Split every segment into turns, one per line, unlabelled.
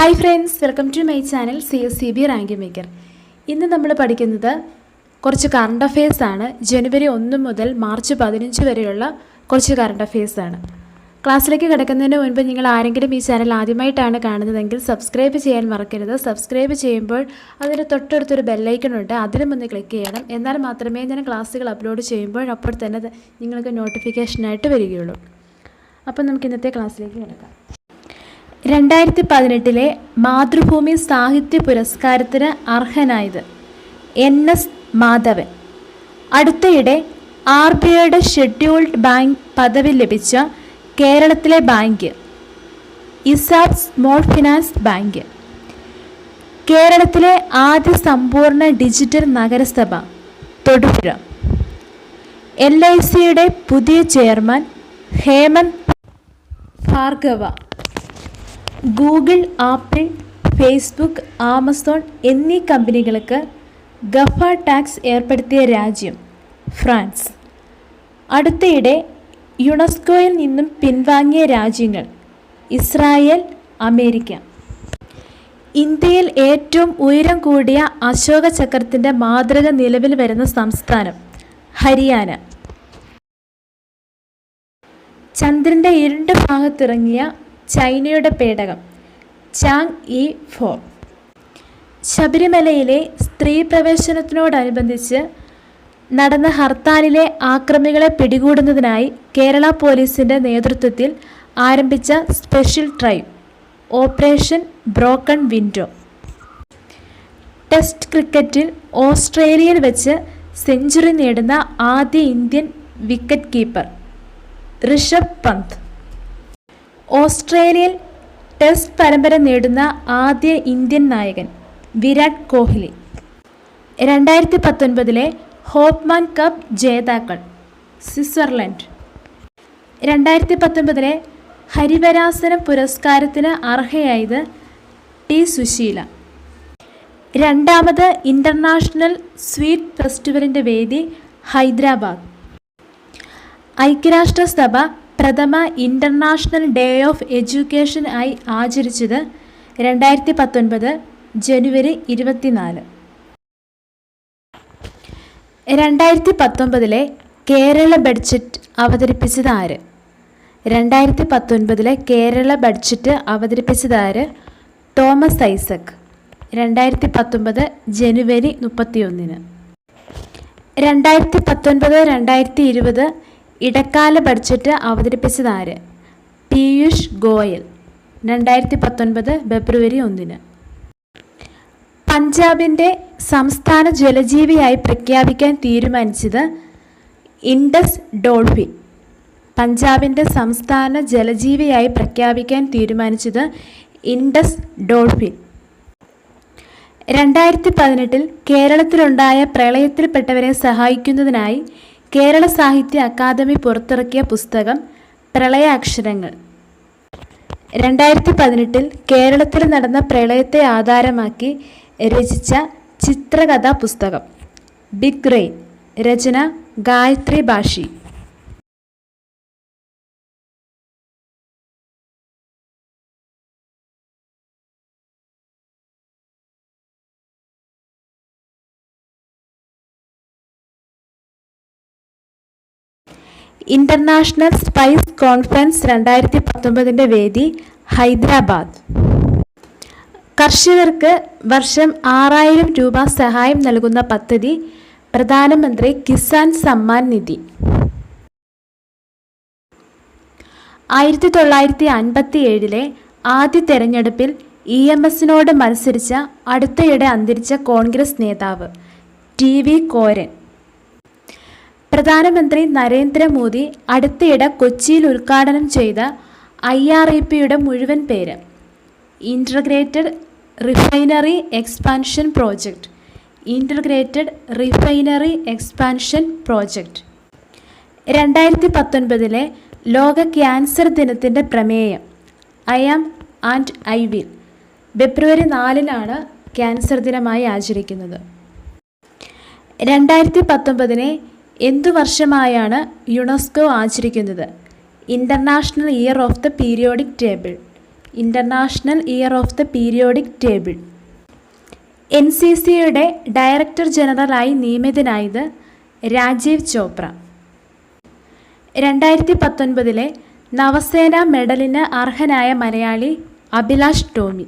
Hi friends, welcome to my channel CSCB rank maker. ഇന്ന് നമ്മൾ പഠിക്കുന്നത് കുറച്ച് കറണ്ട് അഫെയർസാണ്. ജനുവരി 1 മുതൽ മാർച്ച് 15 വരെയുള്ള കുറച്ച് കറണ്ട് അഫെയർസാണ്. ക്ലാസ്സിലേക്ക് കിടക്കുന്നതിന് മുൻപ് നിങ്ങൾ ആരെങ്കിലും ഈ ചാനൽ ആദ്യമായിട്ടാണ് കാണുന്നതെങ്കിൽ സബ്സ്ക്രൈബ് ചെയ്യാൻ മറക്കരുത്. സബ്സ്ക്രൈബ് ചെയ്യുമ്പോൾ അതിന് തൊട്ടടുത്തൊരു ബെല്ലൈക്കണുണ്ട്, അതിലും ഒന്ന് ക്ലിക്ക് ചെയ്യണം. എന്നാൽ മാത്രമേ ഞാൻ ക്ലാസ്സുകൾ അപ്ലോഡ് ചെയ്യുമ്പോൾ അപ്പോൾ തന്നെ നിങ്ങൾക്ക് നോട്ടിഫിക്കേഷനായിട്ട് വരികയുള്ളൂ. അപ്പം നമുക്ക് ഇന്നത്തെ ക്ലാസ്സിലേക്ക് കിടക്കാം. 2018 മാതൃഭൂമി സാഹിത്യ പുരസ്കാരത്തിന് അർഹനായത് NS മാധവൻ. അടുത്തയിടെ RBIയുടെ ഷെഡ്യൂൾഡ് ബാങ്ക് പദവി ലഭിച്ച കേരളത്തിലെ bank ESAF small finance bank. കേരളത്തിലെ ആദ്യ സമ്പൂർണ്ണ ഡിജിറ്റൽ നഗരസഭ തൊടുപുഴ. LICയുടെ പുതിയ chairman Hemant Bhargava. Google, Apple, Facebook, Amazon എന്നീ കമ്പനികൾക്ക് ഗഫ ടാക്സ് ഏർപ്പെടുത്തിയ രാജ്യം ഫ്രാൻസ്. അടുത്തയിടെ യുനെസ്കോയിൽ നിന്നും പിൻവാങ്ങിയ രാജ്യങ്ങൾ ഇസ്രായേൽ, അമേരിക്ക. ഇന്ത്യയിൽ ഏറ്റവും ഉയരം കൂടിയ അശോക ചക്രത്തിൻ്റെ മാതൃക നിലവിൽ വരുന്ന സംസ്ഥാനം ഹരിയാന. ചന്ദ്രൻ്റെ ഇരുണ്ട ഭാഗത്തിറങ്ങിയ ചൈനയുടെ പേടകം ചാങ്-ഇ-4. ശബരിമലയിലെ സ്ത്രീ പ്രവേശനത്തിനോടനുബന്ധിച്ച് നടന്ന ഹർത്താലിലെ ആക്രമികളെ പിടികൂടുന്നതിനായി കേരള പോലീസിൻ്റെ നേതൃത്വത്തിൽ ആരംഭിച്ച special drive operation broken window. Test ക്രിക്കറ്റിൽ ഓസ്ട്രേലിയയിൽ വെച്ച് സെഞ്ചുറി നേടുന്ന ആദ്യ Indian wicket keeper Rishabh Pant. ഓസ്ട്രേലിയയിൽ ടെസ്റ്റ് പരമ്പര നേടുന്ന ആദ്യ ഇന്ത്യൻ നായകൻ വിരാട് കോഹ്ലി. 2019 ഹോപ്പ്മാൻ കപ്പ് ജേതാക്കൾ സ്വിറ്റ്സർലൻഡ്. 2019 ഹരിവരാസനം പുരസ്കാരത്തിന് അർഹയായത് ടി സുശീല. രണ്ടാമത് ഇൻ്റർനാഷണൽ സ്വീറ്റ് ഫെസ്റ്റിവലിൻ്റെ വേദി ഹൈദരാബാദ്. ഐക്യരാഷ്ട്രസഭ പ്രഥമ ഇൻ്റർനാഷണൽ ഡേ ഓഫ് എഡ്യൂക്കേഷൻ ആയി ആചരിച്ചത് 2019 ജനുവരി 24. 2019 കേരള ബഡ്ജറ്റ് അവതരിപ്പിച്ചത് ആര്? 2019 കേരള ബഡ്ജറ്റ് അവതരിപ്പിച്ചത് ആര്? തോമസ് ഐസക്. 2019 ജനുവരി 31. 2019-2020 ഇടക്കാല ബഡ്ജറ്റ് അവതരിപ്പിച്ചത് ആര്? പീയൂഷ് ഗോയൽ. 2019 ഫെബ്രുവരി 1. പഞ്ചാബിൻ്റെ സംസ്ഥാന ജലജീവിയായി പ്രഖ്യാപിക്കാൻ തീരുമാനിച്ചത് ഇൻഡസ് ഡോൾഫിൻ. പഞ്ചാബിൻ്റെ സംസ്ഥാന ജലജീവിയായി പ്രഖ്യാപിക്കാൻ തീരുമാനിച്ചത് ഇൻഡസ് ഡോൾഫിൻ. 2018 കേരളത്തിലുണ്ടായ പ്രളയത്തിൽപ്പെട്ടവരെ സഹായിക്കുന്നതിനായി കേരള സാഹിത്യ അക്കാദമി പുറത്തിറക്കിയ പുസ്തകം പ്രളയ അക്ഷരങ്ങൾ. 2018 കേരളത്തിൽ നടന്ന പ്രളയത്തെ ആധാരമാക്കി രചിച്ച ചിത്രകഥാ പുസ്തകം ബിഗ് റെയിൻ. രചന ഗായത്രി ഭാഷി. ഇൻ്റർനാഷണൽ സ്പൈസ് കോൺഫറൻസ് 2019 വേദി ഹൈദരാബാദ്. കർഷകർക്ക് വർഷം 6000 രൂപ സഹായം നൽകുന്ന പദ്ധതി പ്രധാനമന്ത്രി കിസാൻ സമ്മാൻ നിധി. 1957 ആദ്യ തെരഞ്ഞെടുപ്പിൽ EMSനോട് മത്സരിച്ച അടുത്തയിടെ അന്തരിച്ച കോൺഗ്രസ് നേതാവ് TV കോരൻ. പ്രധാനമന്ത്രി നരേന്ദ്രമോദി അടുത്തയിടെ കൊച്ചിയിൽ ഉദ്ഘാടനം ചെയ്ത IREPയുടെ മുഴുവൻ പേര് integrated refinery expansion project. Integrated refinery expansion project. 2019 ലോക ക്യാൻസർ ദിനത്തിൻ്റെ പ്രമേയം I am and I will. ഫെബ്രുവരി 4 ക്യാൻസർ ദിനമായി ആചരിക്കുന്നത്. 2019 എന്തു വർഷമായാണ് യുനെസ്കോ ആചരിക്കുന്നത്? International year of the periodic table. International year of the periodic table. NCCയുടെ ഡയറക്ടർ ജനറലായി നിയമിതനായത് രാജീവ് ചോപ്ര. 2019 നവസേന മെഡലിന് അർഹനായ മലയാളി അഭിലാഷ് ടോമി.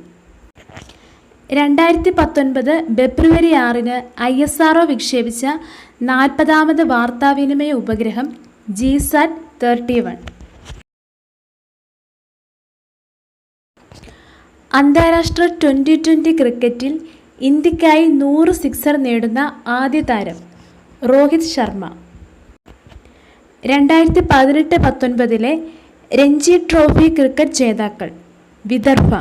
2019 ഫെബ്രുവരി 6 ISRO വിക്ഷേപിച്ച 40ാമത് വാർത്താവിനിമയ ഉപഗ്രഹം GSAT-31. അന്താരാഷ്ട്ര T20 ക്രിക്കറ്റിൽ ഇന്ത്യക്കായി 100 സിക്സർ നേടുന്ന ആദ്യ താരം രോഹിത് ശർമ്മ. 2018-19 രഞ്ജി ട്രോഫി ക്രിക്കറ്റ് ജേതാക്കൾ വിദർഭ.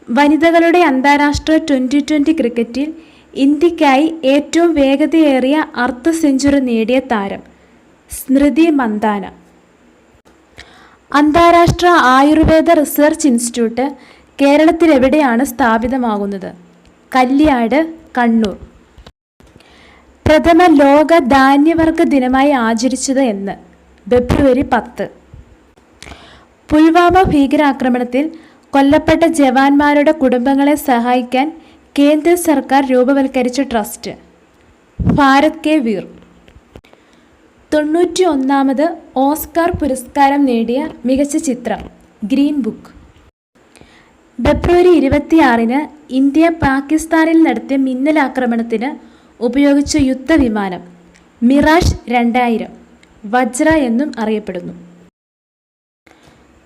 വനിതകളുടെ അന്താരാഷ്ട്ര T20 ക്രിക്കറ്റിൽ ഇന്ത്യക്കായി ഏറ്റവും വേഗതയേറിയ അർദ്ധ സെഞ്ചുറി നേടിയ താരം സ്മൃതി മന്ദാന. അന്താരാഷ്ട്ര ആയുർവേദ റിസർച്ച് ഇൻസ്റ്റിറ്റ്യൂട്ട് കേരളത്തിലെവിടെയാണ് സ്ഥാപിതമാകുന്നത്? കല്യാട്, കണ്ണൂർ. പ്രഥമ ലോക ധാന്യവർഗ ദിനമായി ആചരിച്ചത് എന്ന്? ഫെബ്രുവരി 10. പുൽവാമ ഭീകരാക്രമണത്തിൽ കൊല്ലപ്പെട്ട ജവാന്മാരുടെ കുടുംബങ്ങളെ സഹായിക്കാൻ കേന്ദ്ര സർക്കാർ രൂപവൽക്കരിച്ച ട്രസ്റ്റ് ഭാരത് കെ വീർ. 91ാമത് ഓസ്കാർ പുരസ്കാരം നേടിയ മികച്ച ചിത്രം ഗ്രീൻ ബുക്ക്. ഫെബ്രുവരി 26 ഇന്ത്യ പാകിസ്ഥാനിൽ നടത്തിയ മിന്നലാക്രമണത്തിന് ഉപയോഗിച്ച യുദ്ധവിമാനം മിറാഷ് 2000 വജ്ര എന്നും അറിയപ്പെടുന്നു.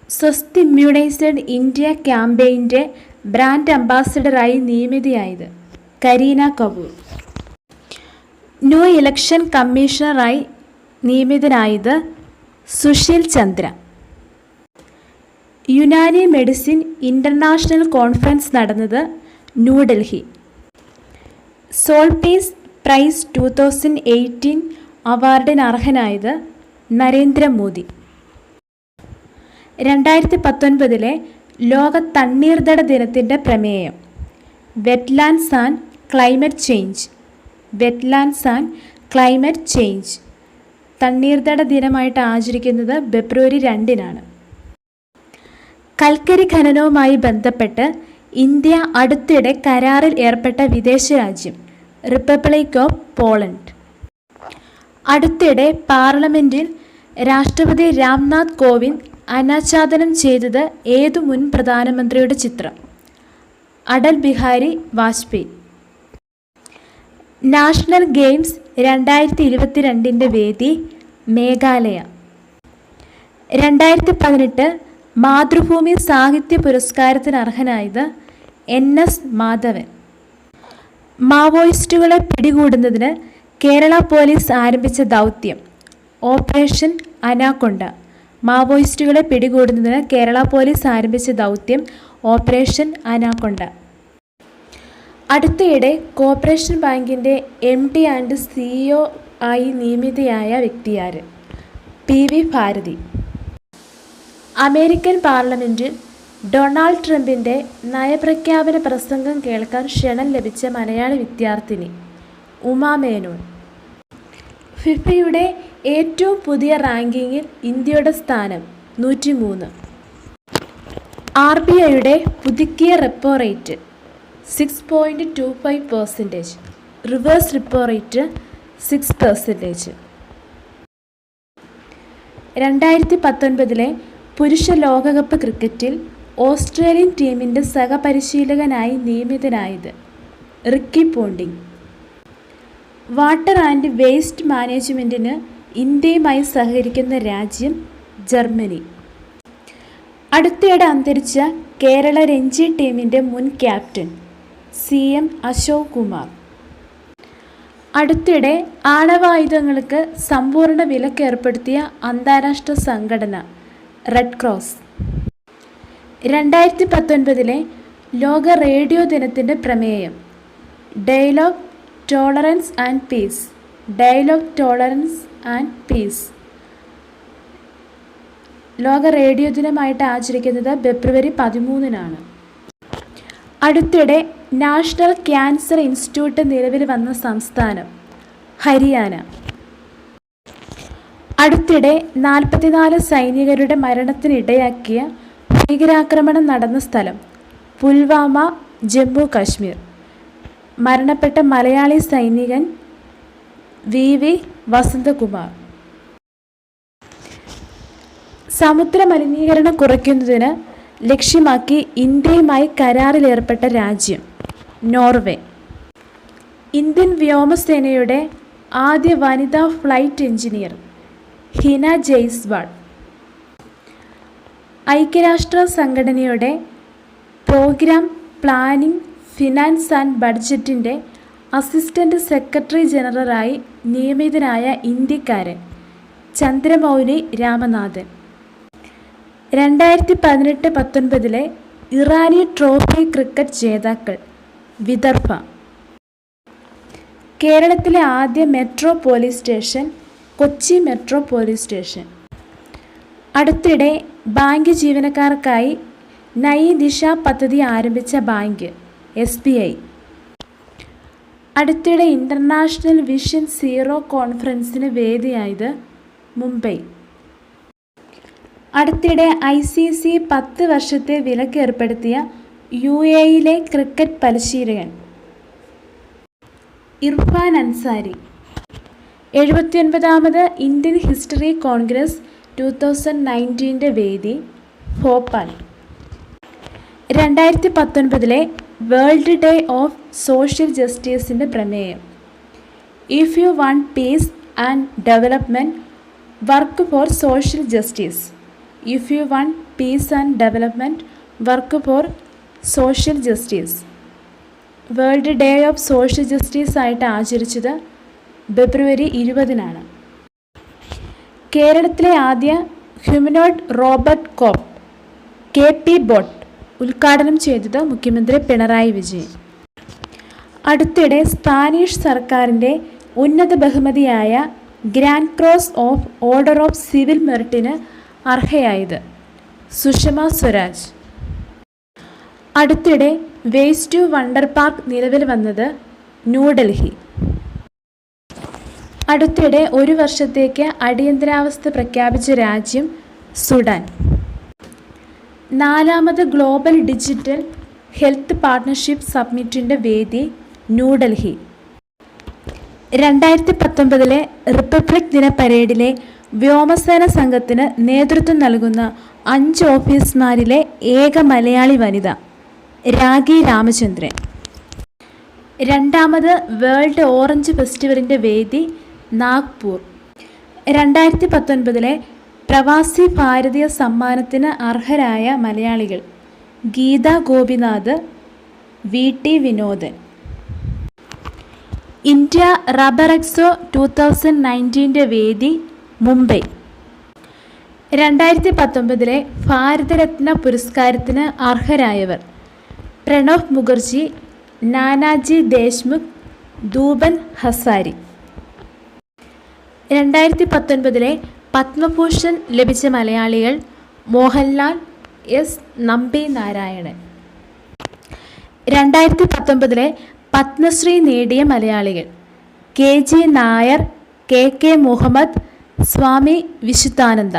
സ്വസ്തി ഇമ്മ്യൂണൈസ്ഡ് ഇന്ത്യ ക്യാമ്പയിൻ്റെ ബ്രാൻഡ് അംബാസഡറായി നിയമിതയായത് കരീന കപൂർ. ന്യൂ ഇലക്ഷൻ കമ്മീഷണറായി നിയമിതനായത് Sushil Chandra. Unani medicine international conference നടന്നത് ന്യൂഡൽഹി. സോൾപീസ് പ്രൈസ് 2018 അവാർഡിന് അർഹനായത് നരേന്ദ്രമോദി. 2019 ലോക തണ്ണീർത്തട ദിനത്തിൻ്റെ പ്രമേയം wetlands and climate change. Wetlands and climate change തണ്ണീർത്തട ദിനമായിട്ട് ആചരിക്കുന്നത് ഫെബ്രുവരി 2. കൽക്കരി ഖനനവുമായി ബന്ധപ്പെട്ട് ഇന്ത്യ അടുത്തിടെ കരാറിൽ ഏർപ്പെട്ട വിദേശ രാജ്യം റിപ്പബ്ലിക് ഓഫ് പോളണ്ട്. അടുത്തിടെ പാർലമെൻറ്റിൽ രാഷ്ട്രപതി രാംനാഥ് കോവിന്ദ് അനാച്ഛാദനം ചെയ്തത് ഏതു മുൻ പ്രധാനമന്ത്രിയുടെ ചിത്രം? അടൽ ബിഹാരി വാജ്പേയി. നാഷണൽ ഗെയിംസ് 2022 വേദി മേഘാലയ. 2018 മാതൃഭൂമി സാഹിത്യ പുരസ്കാരത്തിന് അർഹനായത് NS മാധവൻ. മാവോയിസ്റ്റുകളെ പിടികൂടുന്നതിന് കേരള പോലീസ് ആരംഭിച്ച ദൗത്യം ഓപ്പറേഷൻ അനാക്കൊണ്ട. മാവോയിസ്റ്റുകളെ പിടികൂടുന്നതിന് കേരള പോലീസ് ആരംഭിച്ച ദൗത്യം ഓപ്പറേഷൻ അനാക്കൊണ്ട. അടുത്തിടെ കോർപ്പറേഷൻ ബാങ്കിൻ്റെ MD ആൻഡ് CEO ആയി നിയമിതയായ വ്യക്തിയാര്? PV ഭാരതി. അമേരിക്കൻ പാർലമെൻറ്റിൽ ഡൊണാൾഡ് ട്രംപിൻ്റെ നയപ്രഖ്യാപന പ്രസംഗം കേൾക്കാൻ ക്ഷണം ലഭിച്ച മലയാളി വിദ്യാർത്ഥിനി ഉമാ മേനോൻ. ഫിഫയുടെ ഏറ്റവും പുതിയ റാങ്കിങ്ങിൽ ഇന്ത്യയുടെ സ്ഥാനം 103. RBIയുടെ പുതുക്കിയ repo rate 6.25%. Reverse repo rate 6%. 2019 പുരുഷ ലോകകപ്പ് ക്രിക്കറ്റിൽ ഓസ്ട്രേലിയൻ ടീമിൻ്റെ സഹപരിശീലകനായി നിയമിതനായത് Ricky Ponting. Water and waste മാനേജ്മെൻറ്റിന് ഇന്ത്യയുമായി സഹകരിക്കുന്ന രാജ്യം ജർമ്മനി. അടുത്തിടെ അന്തരിച്ച കേരള രഞ്ജി ടീമിൻ്റെ മുൻ ക്യാപ്റ്റൻ CM അശോക് കുമാർ. അടുത്തിടെ ആണവായുധങ്ങൾക്ക് സമ്പൂർണ്ണ വിലക്ക് ഏർപ്പെടുത്തിയ അന്താരാഷ്ട്ര സംഘടന റെഡ് ക്രോസ്. 2019 ലോക റേഡിയോ ദിനത്തിൻ്റെ പ്രമേയം dialogue tolerance and peace. Dialogue tolerance and peace ലോക റേഡിയോ ദിനമായിട്ട് ആചരിക്കുന്നത് ഫെബ്രുവരി 13. അടുത്തിടെ നാഷണൽ ക്യാൻസർ ഇൻസ്റ്റിറ്റ്യൂട്ട് നിലവിൽ വന്ന സംസ്ഥാനം ഹരിയാന. അടുത്തിടെ 44 സൈനികരുടെ മരണത്തിനിടയാക്കിയ ഭീകരാക്രമണം നടന്ന സ്ഥലം പുൽവാമ, ജമ്മു കാശ്മീർ. മരണപ്പെട്ട മലയാളി സൈനികൻ VV വസന്തകുമാർ. സമുദ്ര മലിനീകരണം കുറയ്ക്കുന്നതിന് ലക്ഷ്യമാക്കി ഇന്ത്യയുമായി കരാറിലേർപ്പെട്ട രാജ്യം നോർവേ. ഇന്ത്യൻ വ്യോമസേനയുടെ ആദ്യ വനിതാ ഫ്ലൈറ്റ് എഞ്ചിനീയർ ഹിന ജയ്സ്വാൾ. ഐക്യരാഷ്ട്ര സംഘടനയുടെ പ്രോഗ്രാം പ്ലാനിംഗ്, ഫിനാൻസ് ആൻഡ് ബഡ്ജറ്റിൻ്റെ അസിസ്റ്റന്റ് സെക്രട്ടറി ജനറലായി നിയമിതനായ ഇന്ത്യക്കാരൻ ചന്ദ്രമൗലി രാമനാഥൻ. 2018-19 ഇറാനി ട്രോഫി ക്രിക്കറ്റ് ജേതാക്കൾ വിദർഭ. കേരളത്തിലെ ആദ്യ metro police station Kochi metro police station. അടുത്തിടെ ബാങ്ക് ജീവനക്കാർക്കായി നയി ദിശ പദ്ധതി ആരംഭിച്ച ബാങ്ക് SBI. അടുത്തിടെ ഇൻ്റർനാഷണൽ വിഷൻ സീറോ കോൺഫറൻസിന് വേദിയായത് മുംബൈ. അടുത്തിടെ ICC 10 വർഷത്തെ വിലക്ക് ഏർപ്പെടുത്തിയ UAE ക്രിക്കറ്റ് പരിശീലകൻ ഇർഫാൻ അൻസാരി. 79ാമത് ഇന്ത്യൻ ഹിസ്റ്ററി കോൺഗ്രസ് 2019 വേദി Bhopal. 2019 world day of social ജസ്റ്റിസിൻ്റെ പ്രമേയം if you want piece and development work for social justice. If you want piece and development work for social justice. World day of social justice ആയിട്ട് ആചരിച്ചത് ഫെബ്രുവരി 20 കേരളത്തിലെ ആദ്യ humanoid robot കോപ്പ് KP boat ഉദ്ഘാടനം ചെയ്തത് മുഖ്യമന്ത്രി പിണറായി വിജയൻ. അടുത്തിടെ Spanish സർക്കാരിൻ്റെ ഉന്നത ബഹുമതിയായ grand cross of order of civil മെറിറ്റിന് അർഹയായത് സുഷമ സ്വരാജ്. അടുത്തിടെ വേസ്റ്റ് ടു വണ്ടർ പാർക്ക് നിലവിൽ വന്നത് ന്യൂഡൽഹി. അടുത്തിടെ 1 വർഷത്തേക്ക് അടിയന്തരാവസ്ഥ പ്രഖ്യാപിച്ച രാജ്യം സുഡാൻ. 4ാമത് ഗ്ലോബൽ ഡിജിറ്റൽ ഹെൽത്ത് പാർട്ട്ണർഷിപ്പ് സമ്മിറ്റിൻ്റെ വേദി ന്യൂഡൽഹി. 2019 റിപ്പബ്ലിക് ദിന പരേഡിലെ വ്യോമസേന സംഘത്തിന് നേതൃത്വം നൽകുന്ന 5 ഓഫീസർമാരിലെ ഏക മലയാളി വനിത രാഖി രാമചന്ദ്രൻ. 2ാമത് വേൾഡ് ഓറഞ്ച് ഫെസ്റ്റിവലിൻ്റെ വേദി നാഗ്പൂർ. 2019 പ്രവാസി ഭാരതീയ സമ്മാനത്തിന് അർഹരായ മലയാളികൾ Geetha Gopinath, VT Vinodan. India rubber expo 2019 വേദി മുംബൈ. 2019 ഭാരതരത്ന പുരസ്കാരത്തിന് അർഹരായവർ പ്രണബ് മുഖർജി, നാനാജി ദേശ്മുഖ്, ധൂപൻ ഹസാരി. 2019 പത്മഭൂഷൺ ലഭിച്ച മലയാളികൾ മോഹൻലാൽ, S നമ്പി നാരായണൻ. 2019 പത്മശ്രീ നേടിയ മലയാളികൾ KG നായർ, KK മുഹമ്മദ്, സ്വാമി വിശുദ്ധാനന്ദ.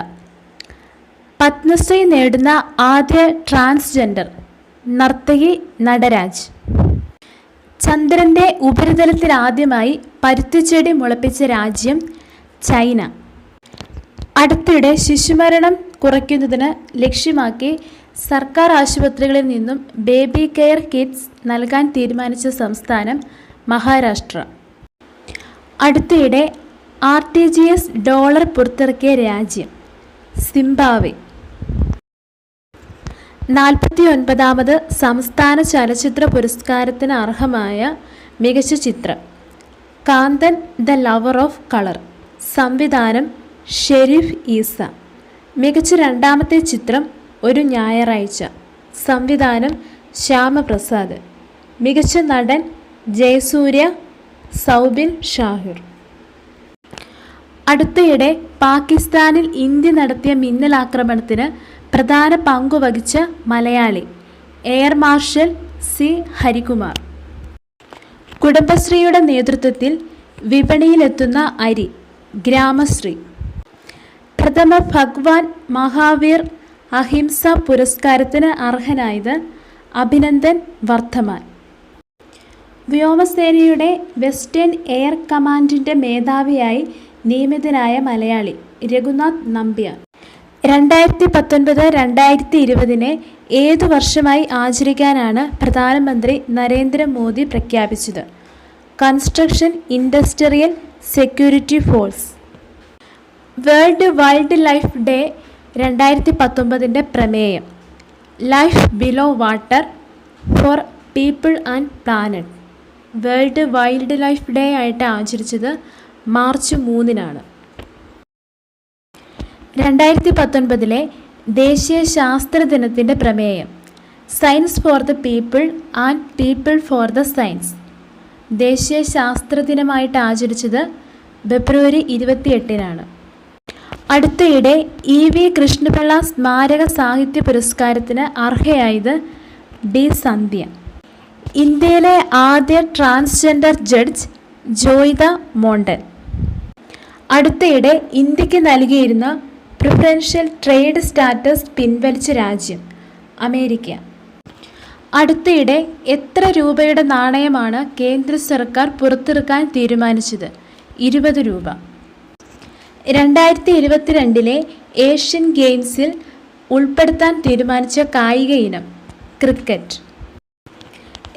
പത്മശ്രീ നേടുന്ന ആദ്യ ട്രാൻസ്ജെൻഡർ നർത്തകി നടരാജ്. ചന്ദ്രൻ്റെ ഉപരിതലത്തിൽ ആദ്യമായി പരുത്തിച്ചെടി മുളപ്പിച്ച രാജ്യം ചൈന. അടുത്തിടെ ശിശുമരണം കുറയ്ക്കുന്നതിന് ലക്ഷ്യമാക്കി സർക്കാർ ആശുപത്രികളിൽ നിന്നും ബേബി കെയർ കിറ്റ്സ് നൽകാൻ തീരുമാനിച്ച സംസ്ഥാനം മഹാരാഷ്ട്ര. അടുത്തിടെ RTGS ഡോളർ പുറത്തിറക്കിയ രാജ്യം സിംബാബ്വെ. 49ാമത് സംസ്ഥാന ചലച്ചിത്ര പുരസ്കാരത്തിന് അർഹമായ മികച്ച ചിത്രം കാന്തൻ ദ ലവർ ഓഫ് കളർ. സംവിധാനം ഷെരീഫ് ഈസ. മികച്ച 2ാമത്തെ ചിത്രം ഒരു ഞായറാഴ്ച. സംവിധാനം ശ്യാമപ്രസാദ്. മികച്ച നടൻ ജയസൂര്യ, സൗബിൻ ഷാഹിർ. അടുത്തയിടെ പാകിസ്ഥാനിൽ ഇന്ത്യ നടത്തിയ മിന്നലാക്രമണത്തിന് പ്രധാന പങ്കുവഹിച്ച Malayali air marshal C Harikumar. കുടുംബശ്രീയുടെ നേതൃത്വത്തിൽ വിപണിയിലെത്തുന്ന അരി ഗ്രാമശ്രീ. പ്രഥമ ഭഗവാൻ മഹാവീർ അഹിംസ പുരസ്കാരത്തിന് അർഹനായത് അഭിനന്ദൻ വർദ്ധമാൻ. വ്യോമസേനയുടെ വെസ്റ്റേൺ എയർ കമാൻഡിൻ്റെ മേധാവിയായി നിയമിതനായ മലയാളി രഘുനാഥ് നമ്പ്യാർ. 2019-2020 ഏതു വർഷമായി ആചരിക്കാനാണ് പ്രധാനമന്ത്രി നരേന്ദ്രമോദി പ്രഖ്യാപിച്ചത്? Construction industrial security force. World wild life day 2019 പ്രമേയം life below water for people and planet. World wild life day ആയിട്ട് ആചരിച്ചത് മാർച്ച് 3-നാണ്. 2019 ദേശീയ ശാസ്ത്ര ദിനത്തിൻ്റെ പ്രമേയം science for the people and people for the science. ദേശീയ ശാസ്ത്ര ദിനമായിട്ട് ആചരിച്ചത് ഫെബ്രുവരി 28-നാണ്. അടുത്തയിടെ EV കൃഷ്ണപിള്ള സ്മാരക സാഹിത്യ പുരസ്കാരത്തിന് അർഹയായത് ഡി സന്ധ്യ. ഇന്ത്യയിലെ ആദ്യ ട്രാൻസ്ജെൻഡർ ജഡ്ജ് ജോയിത മോണ്ടൻ. അടുത്തയിടെ ഇന്ത്യക്ക് നൽകിയിരുന്ന പ്രിഫറൻഷ്യൽ ട്രേഡ് സ്റ്റാറ്റസ് പിൻവലിച്ച രാജ്യം അമേരിക്ക. അടുത്തയിടെ എത്ര രൂപയുടെ നാണയമാണ് കേന്ദ്ര സർക്കാർ പുറത്തിറക്കാൻ തീരുമാനിച്ചത്? 20 രൂപ. 2022 ഏഷ്യൻ ഗെയിംസിൽ ഉൾപ്പെടുത്താൻ തീരുമാനിച്ച കായിക ഇനം ക്രിക്കറ്റ്.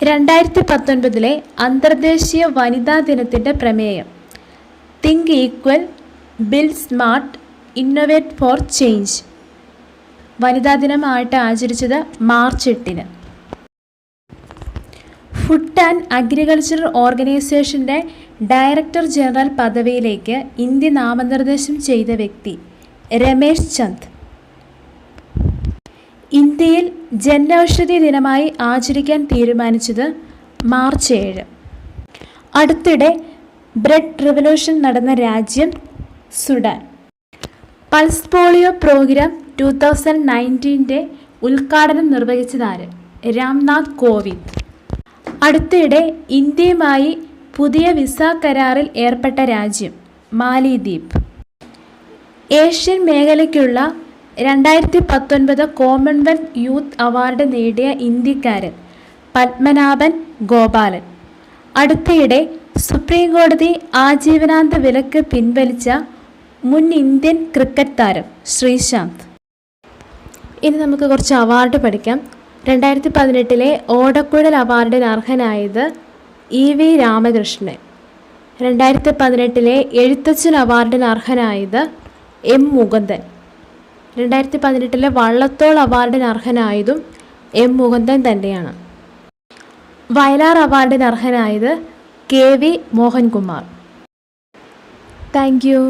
2019 അന്തർദേശീയ വനിതാ ദിനത്തിൻ്റെ പ്രമേയം think equal, build smart, innovate for change. വനിതാ ദിനമായിട്ട് ആചരിച്ചത് മാർച്ച് 8-ന്. ഫുഡ് ആൻഡ് അഗ്രികൾച്ചർ ഓർഗനൈസേഷൻ്റെ ഡയറക്ടർ ജനറൽ പദവിയിലേക്ക് ഇന്ത്യ നാമനിർദ്ദേശം ചെയ്ത വ്യക്തി രമേശ് ചന്ദ്. ഇന്ത്യയിൽ ജനൌഷധി ദിനമായി ആചരിക്കാൻ തീരുമാനിച്ചത് മാർച്ച് 7. അടുത്തിടെ ബ്രെഡ് റിവല്യൂഷൻ നടന്ന രാജ്യം സുഡാൻ. പൾസ് പോളിയോ പ്രോഗ്രാം 2019 ഉദ്ഘാടനം നിർവഹിച്ചതാര്? രാംനാഥ് കോവിന്ദ്. അടുത്തിടെ ഇന്ത്യയുമായി പുതിയ വിസ കരാറിൽ ഏർപ്പെട്ട രാജ്യം മാലിദ്വീപ്. ഏഷ്യൻ മേഖലയ്ക്കുള്ള 2019 കോമൺവെൽത്ത് യൂത്ത് അവാർഡ് നേടിയ ഇന്ത്യക്കാരൻ പത്മനാഭൻ ഗോപാലൻ. അടുത്തിടെ സുപ്രീം കോടതി ആജീവനാന്ത വിലക്ക് പിൻവലിച്ച മുൻ ഇന്ത്യൻ ക്രിക്കറ്റ് താരം ശ്രീശാന്ത്. ഇനി നമുക്ക് കുറച്ച് അവാർഡ് പഠിക്കാം. 2018 ഓടക്കുഴൽ അവാർഡിന് അർഹനായത് EV രാമകൃഷ്ണൻ. 2018 എഴുത്തച്ഛൻ അവാർഡിന് അർഹനായത് M മുകുന്ദൻ. 2018 വള്ളത്തോൾ അവാർഡിന് അർഹനായതും M മുകുന്ദൻ തന്നെയാണ്. വയലാർ അവാർഡിന് അർഹനായത് KV മോഹൻകുമാർ. Thank U.